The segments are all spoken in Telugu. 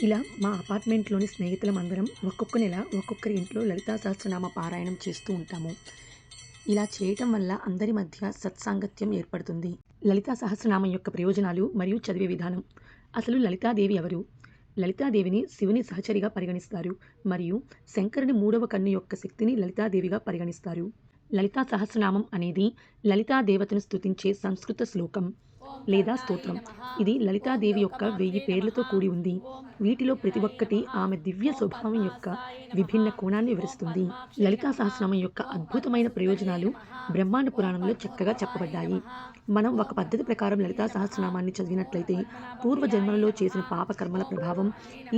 ఇలా మా అపార్ట్మెంట్లోని స్నేహితులమందరం ఒక్కొక్క నెల ఒక్కొక్కరి ఇంట్లో లలితా సహస్రనామ పారాయణం చేస్తూ ఉంటాము. ఇలా చేయటం వల్ల అందరి మధ్య సత్సాంగత్యం ఏర్పడుతుంది. లలితా సహస్రనామం యొక్క ప్రయోజనాలు మరియు చదివే విధానం. అసలు లలితాదేవి ఎవరు? లలితాదేవిని శివుని సహచరిగా పరిగణిస్తారు మరియు శంకరుని మూడవ కన్ను యొక్క శక్తిని లలితాదేవిగా పరిగణిస్తారు. లలితా సహస్రనామం అనేది లలితాదేవతను స్తుతించే సంస్కృత శ్లోకం లేదా స్తోత్రం. ఇది లలితాదేవి యొక్క 1000 పేర్లతో కూడి ఉంది. వీటిలో ప్రతి ఒక్కటి ఆమె దివ్య స్వభావం యొక్క విభిన్న కోణాన్ని వివరిస్తుంది. లలితా సహస్రనామం యొక్క అద్భుతమైన ప్రయోజనాలు బ్రహ్మాండ పురాణంలో చక్కగా చెప్పబడ్డాయి. మనం ఒక పద్ధతి ప్రకారం లలితా సహస్రనామాన్ని చదివినట్లయితే పూర్వ జన్మలలో చేసిన పాప కర్మల ప్రభావం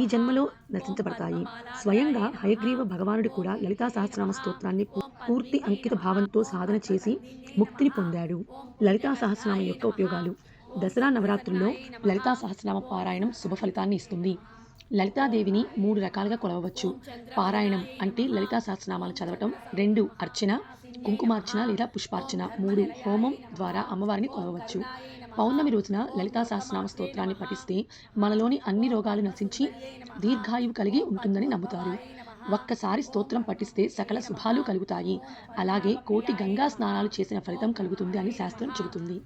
ఈ జన్మలో నశించబడతాయి. స్వయంగా హయగ్రీవ భగవానుడు కూడా లలితా సహస్రనామ స్తోత్రాన్ని పూర్తి అంకిత భావంతో సాధన చేసి ముక్తిని పొందాడు. లలితా సహస్రనామం యొక్క ఉపయోగాలు. దసరా నవరాత్రుల్లో లలితా సహస్రనామ పారాయణం శుభ ఫలితాన్ని ఇస్తుంది. లలితాదేవిని 3 రకాలుగా కొలవవచ్చు. పారాయణం అంటే లలితా సహస్రనామాలు చదవటం. 2 అర్చన, కుంకుమార్చన లేదా పుష్పార్చన. 3 హోమం ద్వారా అమ్మవారిని కొలవవచ్చు. పౌర్ణమి రోజున లలితా సహస్రనామ స్తోత్రాన్ని పఠిస్తే మనలోని అన్ని రోగాలు నశించి దీర్ఘాయువు కలిగి ఉంటుందని నమ్ముతారు. ఒక్కసారి స్తోత్రం పఠిస్తే సకల శుభాలు కలుగుతాయి. అలాగే కోటి గంగా స్నానాలు చేసిన ఫలితం కలుగుతుంది అని శాస్త్రం చెబుతుంది.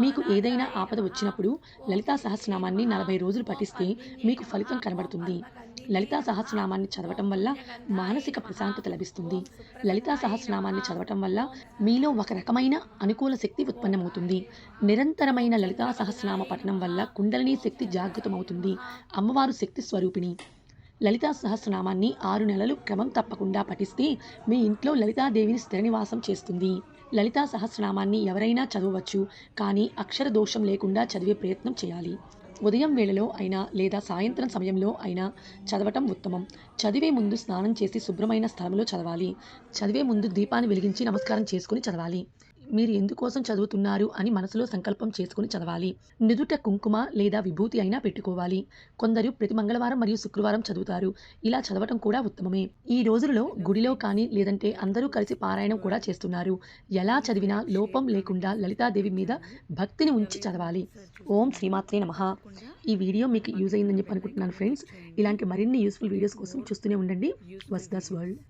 మీకు ఏదైనా ఆపద వచ్చినప్పుడు లలితా సహస్రనామాన్ని 40 రోజులు పఠిస్తే మీకు ఫలితం కనబడుతుంది. లలితా సహస్రనామాన్ని చదవటం వల్ల మానసిక ప్రశాంతత లభిస్తుంది. లలితా సహస్రనామాన్ని చదవటం వల్ల మీలో ఒక రకమైన అనుకూల శక్తి ఉత్పన్నమవుతుంది. నిరంతరమైన లలితా సహస్రనామ పఠనం వల్ల కుండలిని శక్తి జాగృతమవుతుంది. అమ్మవారు శక్తి స్వరూపిణి. లలితా సహస్రనామాన్ని 6 నెలలు క్రమం తప్పకుండా పఠిస్తే మీ ఇంట్లో లలితాదేవిని స్థిర నివాసం చేస్తుంది. లలితా సహస్రనామాన్ని ఎవరైనా చదవవచ్చు, కానీ అక్షర దోషం లేకుండా చదివే ప్రయత్నం చేయాలి. ఉదయం వేళలో అయినా లేదా సాయంత్రం సమయంలో అయినా చదవటం ఉత్తమం. చదివే ముందు స్నానం చేసి శుభ్రమైన స్థలంలో చదవాలి. చదివే ముందు దీపాన్ని వెలిగించి నమస్కారం చేసుకుని చదవాలి. మీరు ఎందుకోసం చదువుతున్నారు అని మనసులో సంకల్పం చేసుకుని చదవాలి. నుదుట కుంకుమ లేదా విభూతి అయినా పెట్టుకోవాలి. కొందరు ప్రతి మంగళవారం మరియు శుక్రవారం చదువుతారు. ఇలా చదవటం కూడా ఉత్తమమే. ఈ రోజులలో గుడిలో కానీ లేదంటే అందరూ కలిసి పారాయణం కూడా చేస్తున్నారు. ఎలా చదివినా లోపం లేకుండా లలితాదేవి మీద భక్తిని ఉంచి చదవాలి. ఓం శ్రీమాత్రే నమః. ఈ వీడియో మీకు యూజ్ అయిందని చెప్పి అనుకుంటున్నాను ఫ్రెండ్స్. ఇలాంటి మరిన్ని యూస్ఫుల్ వీడియోస్ కోసం చూస్తూనే ఉండండి వసుదాస్ వరల్డ్.